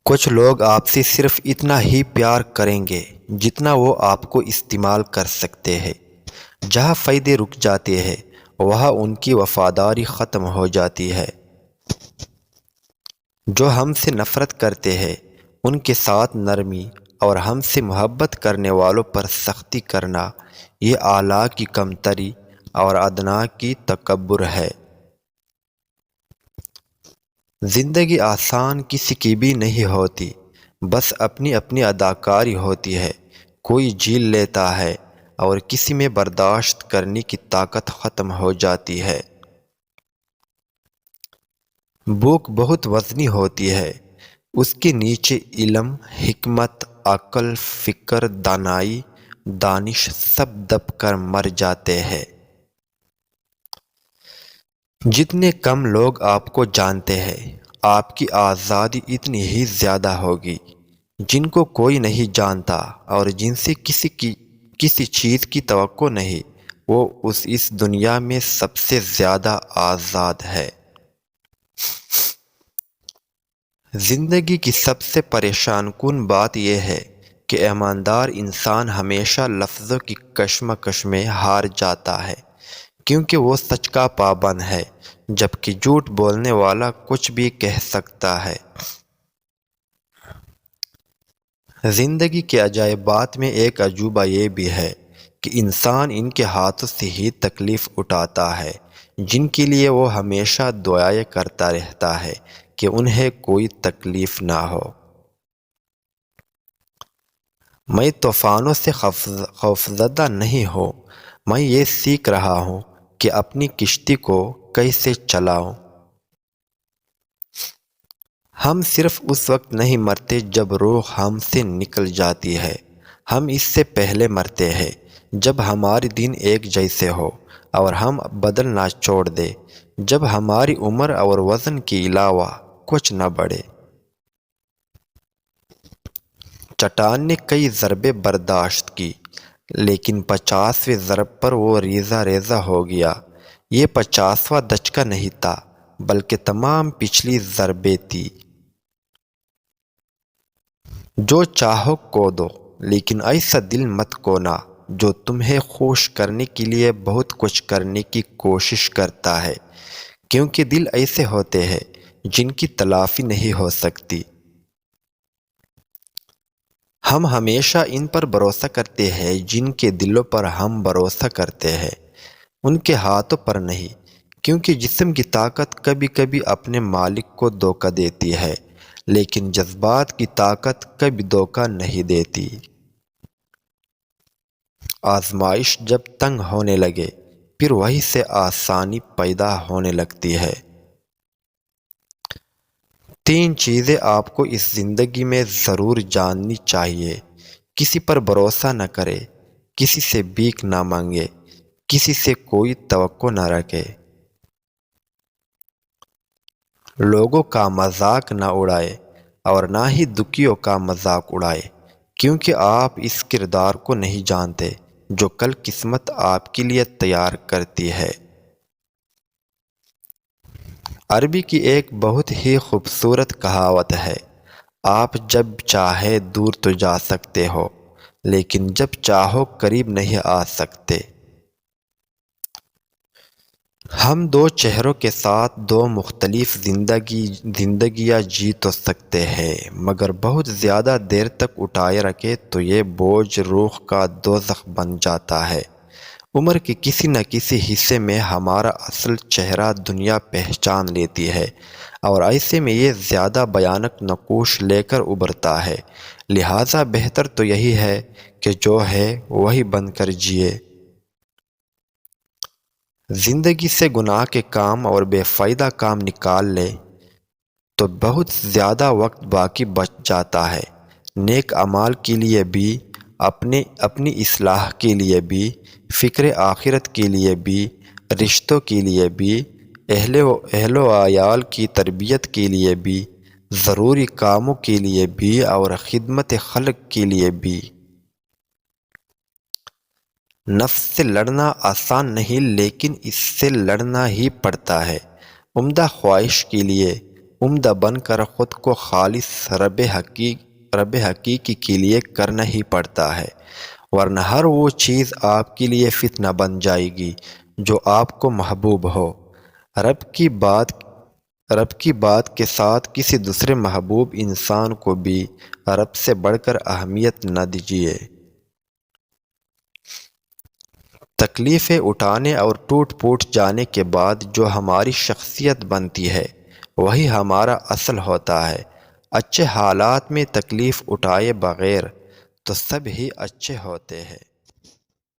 کچھ لوگ آپ سے صرف اتنا ہی پیار کریں گے جتنا وہ آپ کو استعمال کر سکتے ہیں۔ جہاں فائدے رک جاتے ہیں وہاں ان کی وفاداری ختم ہو جاتی ہے۔ جو ہم سے نفرت کرتے ہیں ان کے ساتھ نرمی اور ہم سے محبت کرنے والوں پر سختی کرنا، یہ اعلیٰ کی کمتری اور ادنا کی تکبر ہے۔ زندگی آسان کسی کی بھی نہیں ہوتی، بس اپنی اپنی اداکاری ہوتی ہے۔ کوئی جھیل لیتا ہے اور کسی میں برداشت کرنے کی طاقت ختم ہو جاتی ہے۔ بھوک بہت وزنی ہوتی ہے، اس کے نیچے علم، حکمت، عقل، فکر، دانائی، دانش سب دب کر مر جاتے ہیں۔ جتنے کم لوگ آپ کو جانتے ہیں آپ کی آزادی اتنی ہی زیادہ ہوگی۔ جن کو کوئی نہیں جانتا اور جن سے کسی چیز کی توقع نہیں، وہ اس دنیا میں سب سے زیادہ آزاد ہے۔ زندگی کی سب سے پریشان کن بات یہ ہے کہ ایماندار انسان ہمیشہ لفظوں کی کشمکش میں ہار جاتا ہے، کیونکہ وہ سچ کا پابند ہے، جبکہ جھوٹ بولنے والا کچھ بھی کہہ سکتا ہے۔ زندگی کے عجائبات میں ایک عجوبہ یہ بھی ہے کہ انسان ان کے ہاتھوں سے ہی تکلیف اٹھاتا ہے جن کے لیے وہ ہمیشہ دعائیں کرتا رہتا ہے کہ انہیں کوئی تکلیف نہ ہو۔ میں طوفانوں سے خوفزدہ نہیں ہوں، میں یہ سیکھ رہا ہوں کہ اپنی کشتی کو کیسے چلاؤں۔ ہم صرف اس وقت نہیں مرتے جب روح ہم سے نکل جاتی ہے، ہم اس سے پہلے مرتے ہیں جب ہمارے دن ایک جیسے ہو اور ہم بدلنا چھوڑ دیں، جب ہماری عمر اور وزن کے علاوہ کچھ نہ بڑھے۔ چٹان نے کئی ضربیں برداشت کی، لیکن 50ویں ضرب پر وہ ریزہ ریزہ ہو گیا۔ یہ 50واں دھچکا نہیں تھا، بلکہ تمام پچھلی ضربیں تھیں۔ جو چاہو کو دو، لیکن ایسا دل مت کھونا جو تمہیں خوش کرنے کے لیے بہت کچھ کرنے کی کوشش کرتا ہے، کیونکہ دل ایسے ہوتے ہیں جن کی تلافی نہیں ہو سکتی۔ ہم ہمیشہ ان پر بھروسہ کرتے ہیں جن کے دلوں پر ہم بھروسہ کرتے ہیں، ان کے ہاتھوں پر نہیں، کیونکہ جسم کی طاقت کبھی کبھی اپنے مالک کو دھوکہ دیتی ہے، لیکن جذبات کی طاقت کبھی دھوکہ نہیں دیتی۔ آزمائش جب تنگ ہونے لگے پھر وہیں سے آسانی پیدا ہونے لگتی ہے۔ 3 چیزیں آپ کو اس زندگی میں ضرور جاننی چاہیے۔ کسی پر بھروسہ نہ کرے، کسی سے بھیک نہ مانگے، کسی سے کوئی توقع نہ رکھے۔ لوگوں کا مذاق نہ اڑائے اور نہ ہی دکھیوں کا مذاق اڑائے، کیونکہ آپ اس کردار کو نہیں جانتے جو کل قسمت آپ کے لیے تیار کرتی ہے۔ عربی کی ایک بہت ہی خوبصورت کہاوت ہے، آپ جب چاہے دور تو جا سکتے ہو، لیکن جب چاہو قریب نہیں آ سکتے۔ ہم 2 چہروں کے ساتھ 2 مختلف زندگیاں جی تو سکتے ہیں، مگر بہت زیادہ دیر تک اٹھائے رکھے تو یہ بوجھ روح کا دوزخ بن جاتا ہے۔ عمر کے کسی نہ کسی حصے میں ہمارا اصل چہرہ دنیا پہچان لیتی ہے، اور ایسے میں یہ زیادہ بھیانک نقوش لے کر ابھرتا ہے۔ لہٰذا بہتر تو یہی ہے کہ جو ہے وہی بن کر جیے۔ زندگی سے گناہ کے کام اور بے فائدہ کام نکال لے تو بہت زیادہ وقت باقی بچ جاتا ہے۔ نیک اعمال کے لیے بھی، اپنی اصلاح کے لیے بھی، فکر آخرت کے لیے بھی، رشتوں کے لیے بھی، اہل و عیال کی تربیت کے لیے بھی، ضروری کاموں کے لیے بھی اور خدمت خلق کے لیے بھی۔ نفس سے لڑنا آسان نہیں، لیکن اس سے لڑنا ہی پڑتا ہے۔ عمدہ خواہش کے لیے عمدہ بن کر خود کو خالص رب حقیقی کے لیے کرنا ہی پڑتا ہے، ورنہ ہر وہ چیز آپ کے لیے فتنہ بن جائے گی جو آپ کو محبوب ہو۔ رب کی بات کے ساتھ کسی دوسرے محبوب انسان کو بھی رب سے بڑھ کر اہمیت نہ دیجیے۔ تکلیفیں اٹھانے اور ٹوٹ پھوٹ جانے کے بعد جو ہماری شخصیت بنتی ہے وہی ہمارا اصل ہوتا ہے۔ اچھے حالات میں تکلیف اٹھائے بغیر تو سب ہی اچھے ہوتے ہیں۔